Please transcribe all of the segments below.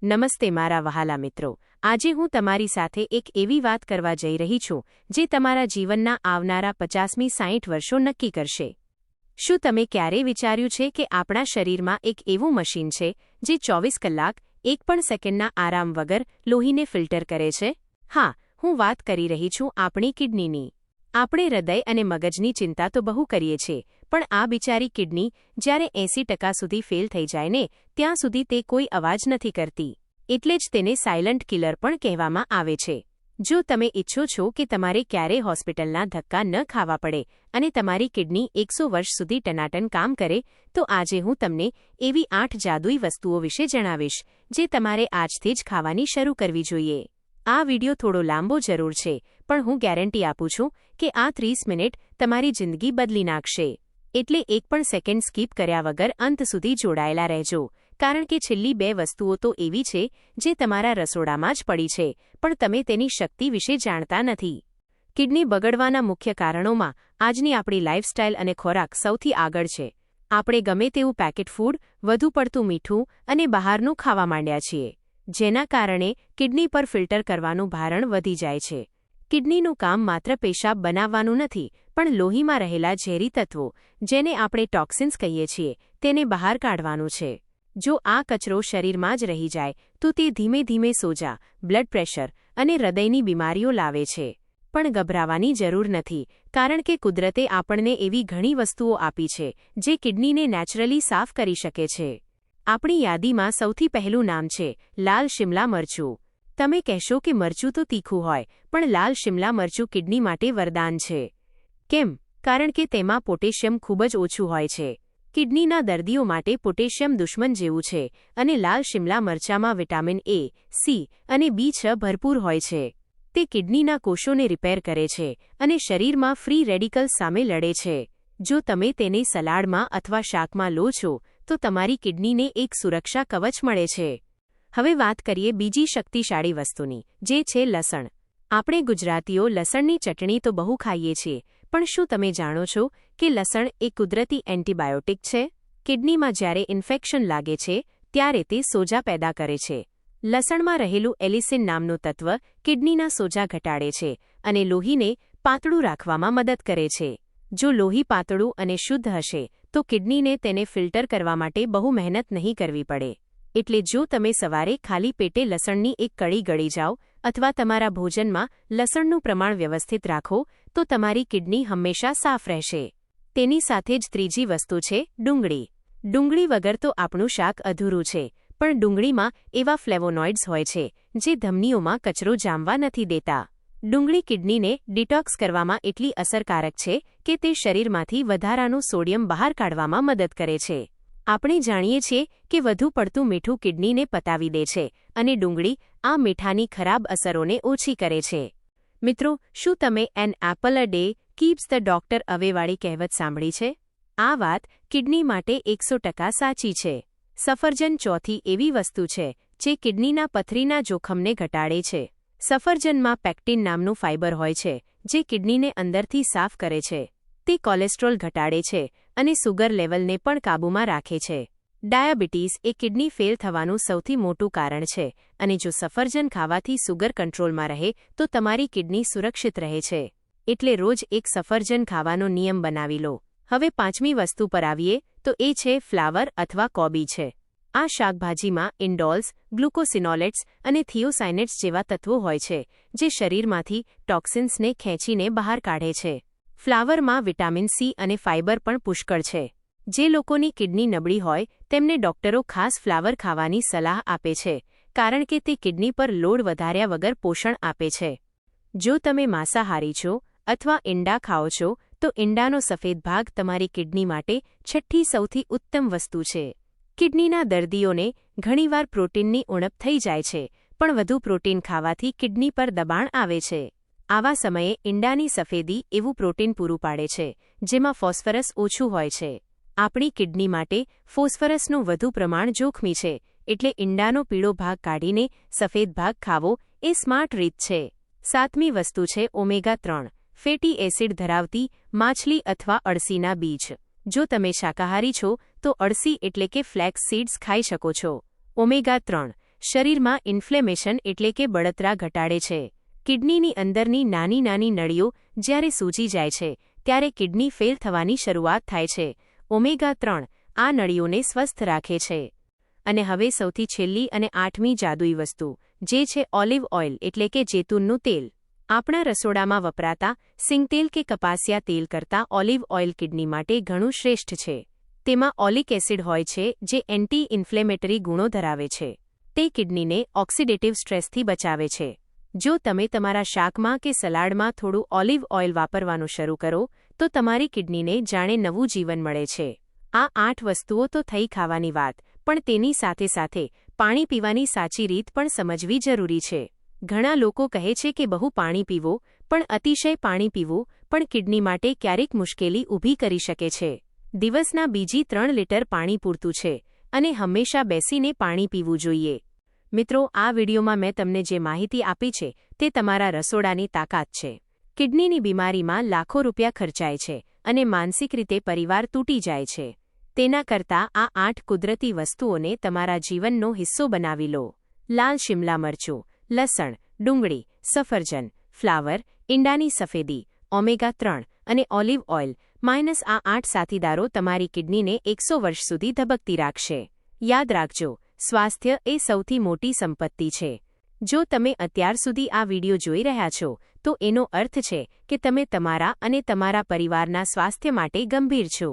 નમસ્તે મારા વહાલા મિત્રો, આજે હું તમારી સાથે એક એવી વાત કરવા જઈ રહી છું જે તમારા જીવનના આવનારા 50મી 60 વર્ષો નક્કી કરશે. શું તમે ક્યારેય વિચાર્યું છે કે આપણા શરીરમાં એક એવું મશીન છે જે 24 કલાક એક પણ સેકન્ડના આરામ વગર લોહીને ફિલ્ટર કરે છે? હા, હું વાત કરી રહી છું આપણી કિડનીની. આપણે હૃદય અને મગજની ચિંતા તો બહુ કરીએ છીએ, પણ આ બિચારી કિડની જ્યારે 80% સુધી ફેલ થઈ જાય ને ત્યાં સુધી તે કોઈ અવાજ નથી કરતી. એટલે જ તેને સાયલન્ટ કિલર પણ કહેવામાં આવે છે. જો તમે ઈચ્છો છો કે તમારે ક્યારેય હોસ્પિટલના ધક્કા ન ખાવા પડે અને તમારી કિડની 100 વર્ષ સુધી ટનાટન કામ કરે, તો આજે હું તમને એવી 8 જાદુઈ વસ્તુઓ વિશે જણાવીશ જે તમારે આજથી જ ખાવાની શરૂ કરવી જોઈએ. આ વિડિયો થોડો લાંબો જરૂર છે, પણ હું ગેરંટી આપું છું કે આ 30 મિનિટ તમારી જિંદગી બદલી નાખશે. એટલે એક પણ સેકન્ડ સ્કીપ કર્યા વગર અંત સુધી જોડાયેલા રહેજો, કારણ કે છેલ્લી 2 વસ્તુઓ તો એવી છે જે તમારા રસોડામાં જ પડી છે, પણ તમે તેની શક્તિ વિશે જાણતા નથી. કિડની બગડવાના મુખ્ય કારણોમાં આજની આપણી લાઇફસ્ટાઇલ અને ખોરાક સૌથી આગળ છે. આપણે ગમે તેવું પેકેટ ફૂડ, વધુ પડતું મીઠું અને બહારનું ખાવા માંડ્યા છીએ, જેના કારણે કિડની પર ફિલ્ટર કરવાનું ભારણ વધી જાય છે. કિડનીનું કામ માત્ર પેશાબ બનાવવાનું નથી, પણ લોહીમાં રહેલા ઝેરી તત્વો, જેને આપણે ટોક્સિન્સ કહીએ છીએ, તેને બહાર કાઢવાનું છે. જો આ કચરો શરીરમાં જ રહી જાય તો તે ધીમે ધીમે સોજા, બ્લડ પ્રેશર અને હૃદયની બીમારીઓ લાવે છે. પણ ગભરાવાની જરૂર નથી, કારણ કે કુદરતે આપણને એવી ઘણી વસ્તુઓ આપી છે જે કિડનીને નેચરલી સાફ કરી શકે છે. આપણી યાદીમાં સૌથી પહેલું નામ છે લાલ શિમલા મરચું. તમે કહેશો કે મરચું તો તીખું હોય, પણ લાલ શિમલા મરચું કિડની માટે વરદાન છે. કેમ? કારણ કે તેમાં પોટેશિયમ ખૂબ જ ઓછું હોય છે. કિડનીના દર્દીઓ માટે પોટેશિયમ દુશ્મન જેવું છે, અને લાલ શિમલા મરચામાં વિટામિન A, C અને B6 ભરપૂર હોય છે. તે કિડનીના કોષોને રિપેર કરે છે અને શરીરમાં ફ્રી રેડિકલ્સ સામે લડે છે. જો તમે તેને સલાડમાં અથવા શાકમાં લો છો, તો તમારી કિડનીને એક સુરક્ષા કવચ મળે છે. હવે વાત કરીએ બીજી શક્તિશાળી વસ્તુની, જે છે લસણ. આપણે ગુજરાતીઓ લસણની ચટણી તો બહુ ખાઈએ છીએ, પણ શું તમે જાણો છો કે લસણ એ કુદરતી એન્ટીબાયોટિક છે? કિડનીમાં જ્યારે ઇન્ફેક્શન લાગે છે ત્યારે તે સોજા પેદા કરે છે. લસણમાં રહેલું એલિસિન નામનું તત્વ કિડનીના સોજા ઘટાડે છે અને લોહીને પાતળું રાખવામાં મદદ કરે છે. જો લોહી પાતળું અને શુદ્ધ હશે, તો કિડનીને તેને ફિલ્ટર કરવા માટે બહુ મહેનત નહીં કરવી પડે. એટલે જો તમે સવારે ખાલી પેટે લસણની એક કળી ગળી જાઓ અથવા તમારા ભોજનમાં લસણનું પ્રમાણ વ્યવસ્થિત રાખો, તો તમારી કિડની હંમેશા સાફ રહેશે. તેની સાથે જ ત્રીજી વસ્તુ છે ડુંગળી. ડુંગળી વગર તો આપણું શાક અધૂરું છે, પણ ડુંગળીમાં એવા ફ્લેવોનોઇડ્સ હોય છે જે ધમનીઓમાં કચરો જામવા નથી દેતા. ડુંગળી કિડનીને ડિટોક્સ કરવામાં એટલી અસરકારક છે કે તે શરીરમાંથી વધારાનું સોડિયમ બહાર કાઢવામાં મદદ કરે છે. આપણે જાણીએ છીએ કે વધુ પડતું મીઠું કિડનીને પતાવી દે છે, અને ડુંગળી આ મીઠાની ખરાબ અસરોને ઓછી કરે છે. મિત્રો, શું તમે an apple a day keeps the doctor અવે વાળી કહેવત સાંભળી છે? આ વાત કિડની માટે 100% સાચી છે. સફરજન ચોથી એવી વસ્તુ છે જે કિડનીના પથરીના જોખમને ઘટાડે છે. સફરજનમાં પેક્ટિન નામનું ફાઇબર હોય છે જે કિડનીને અંદરથી સાફ કરે છે. તે કોલેસ્ટ્રોલ ઘટાડે છે અને સુગર લેવલને પણ કાબૂમાં રાખે છે. ડાયાબિટીસ એ કિડની ફેલ થવાનું સૌથી મોટું કારણ છે, અને જો સફરજન ખાવાથી સુગર કંટ્રોલમાં રહે તો તમારી કિડની સુરક્ષિત રહે છે. એટલે રોજ એક સફરજન ખાવાનો નિયમ બનાવી લો. હવે 5મી વસ્તુ પર આવીએ તો એ છે ફ્લાવર અથવા કોબી છે. આ શાકભાજીમાં ઇન્ડોલ્સ, ગ્લુકોસિનોલેટ્સ અને થિયોસાઇનેટ્સ જેવા તત્વો હોય છે જે શરીરમાંથી ટોક્સિન્સને ખેંચીને બહાર કાઢે છે. ફ્લાવરમાં વિટામિન C અને ફાઇબર પણ પુષ્કળ છે. જે લોકોની કિડની નબળી હોય તેમને ડોક્ટરો ખાસ ફ્લાવર ખાવાની સલાહ આપે છે, કારણ કે તે કિડની પર લોડ વધાર્યા વગર પોષણ આપે છે. જો તમે માંસાહારી છો અથવા ઈંડા ખાઓ છો, તો ઈંડાનો સફેદ ભાગ તમારી કિડની માટે 6ઠ્ઠી સૌથી ઉત્તમ વસ્તુ છે. કિડનીના દર્દીઓને ઘણીવાર પ્રોટીનની ઉણપ થઈ જાય છે, પણ વધુ પ્રોટીન ખાવાથી કિડની પર દબાણ આવે છે. આવા સમયે ઈંડાની સફેદી એવું પ્રોટીન પૂરું પાડે છે જેમાં ફોસ્ફરસ ઓછું હોય છે. આપણી કિડની માટે ફોસ્ફરસનું વધુ પ્રમાણ જોખમી છે, એટલે ઈંડાનો પીળો ભાગ કાઢીને સફેદ ભાગ ખાવો એ સ્માર્ટ રીત છે. 7મી વસ્તુ છે ઓમેગા 3 ફેટી એસિડ ધરાવતી માછલી અથવા અળસીના બીજ. જો તમે શાકાહારી છો તો અળસી એટલે કે ફ્લેક્સ સીડ્સ ખાઈ શકો છો. ઓમેગા 3 શરીરમાં ઇન્ફ્લેમેશન એટલે કે બળતરા ઘટાડે છે. કિડનીની અંદરની નાની નાની નળીઓ જ્યારે સૂજી જાય છે ત્યારે કિડની ફેલ થવાની શરૂઆત થાય છે. ઓમેગા-3 આ નળીઓને સ્વસ્થ રાખે છે. અને હવે સૌથી છેલ્લી અને 8મી જાદુઈ વસ્તુ, જે છે ઓલિવ ઓઇલ એટલે કે જૈતૂનનું તેલ. આપણા રસોડામાં વપરાતા સિંગતેલ કે કપાસિયા તેલ કરતાં ઓલિવ ઓઇલ કિડની માટે ઘણું શ્રેષ્ઠ છે. તેમાં ઓલિક એસિડ હોય છે જે એન્ટી ઇન્ફ્લેમેટરી ગુણો ધરાવે છે. તે કિડનીને ઓક્સિડેટિવ સ્ટ્રેસથી બચાવે છે. જો તમે તમારા શાકમાં કે સલાડમાં થોડું ઓલિવ ઓઇલ વાપરવાનું શરૂ કરો તો તમારી કિડનીને જાણે નવું જીવન મળે છે. આ 8 વસ્તુઓ તો થઈ ખાવાની વાત, પણ તેની સાથે સાથે પાણી પીવાની સાચી રીત પણ સમજવી જરૂરી છે. ઘણા લોકો કહે છે કે બહુ પાણી પીવો, પણ અતિશય પાણી પીવું પણ કિડની માટે ક્યારેક મુશ્કેલી ઊભી કરી શકે છે. દિવસના 2-3 લીટર પાણી પૂરતું છે અને હંમેશા બેસીને પાણી પીવું જોઈએ. મિત્રો, આ વિડીયોમાં મેં તમને જે માહિતી આપી છે તે તમારા રસોડાની તાકાત છે. કિડનીની બીમારીમાં લાખો રૂપિયા ખર્ચાય છે અને માનસિક રીતે પરિવાર તૂટી જાય છે. તેના કરતાં આ 8 કુદરતી વસ્તુઓને તમારા જીવનનો હિસ્સો બનાવી લો. લાલ શિમલા મરચું, લસણ, ડુંગળી, સફરજન, ફ્લાવર, ઈંડાની સફેદી, ઓમેગા-3 અને ઓલિવ ઓઇલ માઇનસ આ 8 સાથીદારો તમારી કિડનીને 100 વર્ષ સુધી ધબકતી રાખશે. યાદ રાખજો, સ્વાસ્થ્ય એ સૌથી મોટી સંપત્તિ છે. જો તમે અત્યાર સુધી આ વિડિયો જોઈ રહ્યા છો તો એનો અર્થ છે કે તમે તમારા અને તમારા પરિવારના સ્વાસ્થ્ય માટે ગંભીર છો.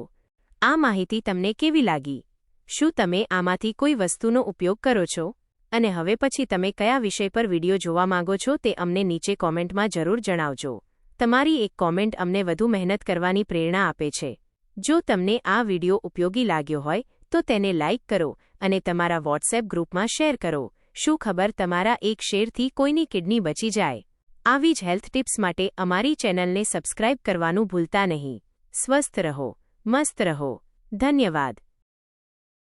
આ માહિતી તમને કેવી લાગી? શું તમે આમાંથી કોઈ વસ્તુનો ઉપયોગ કરો છો? અને હવે પછી તમે કયા વિષય પર વિડિયો જોવા માંગો છો તે અમને નીચે કોમેન્ટમાં જરૂર જણાવજો. તમારી એક કોમેન્ટ અમને વધુ મહેનત કરવાની પ્રેરણા આપે છે. જો તમને આ વિડિયો ઉપયોગી લાગ્યો હોય તો તેને લાઇક કરો અને તમારા વોટ્સએપ ગ્રુપમાં શેર કરો. શું ખબર, તમારા એક શેરથી કોઈની કિડની બચી જાય. આવી જ હેલ્થ ટિપ્સ માટે અમારી ચેનલને સબસ્ક્રાઇબ કરવાનું ભૂલતા નહીં. સ્વસ્થ રહો, મસ્ત રહો. ધન્યવાદ.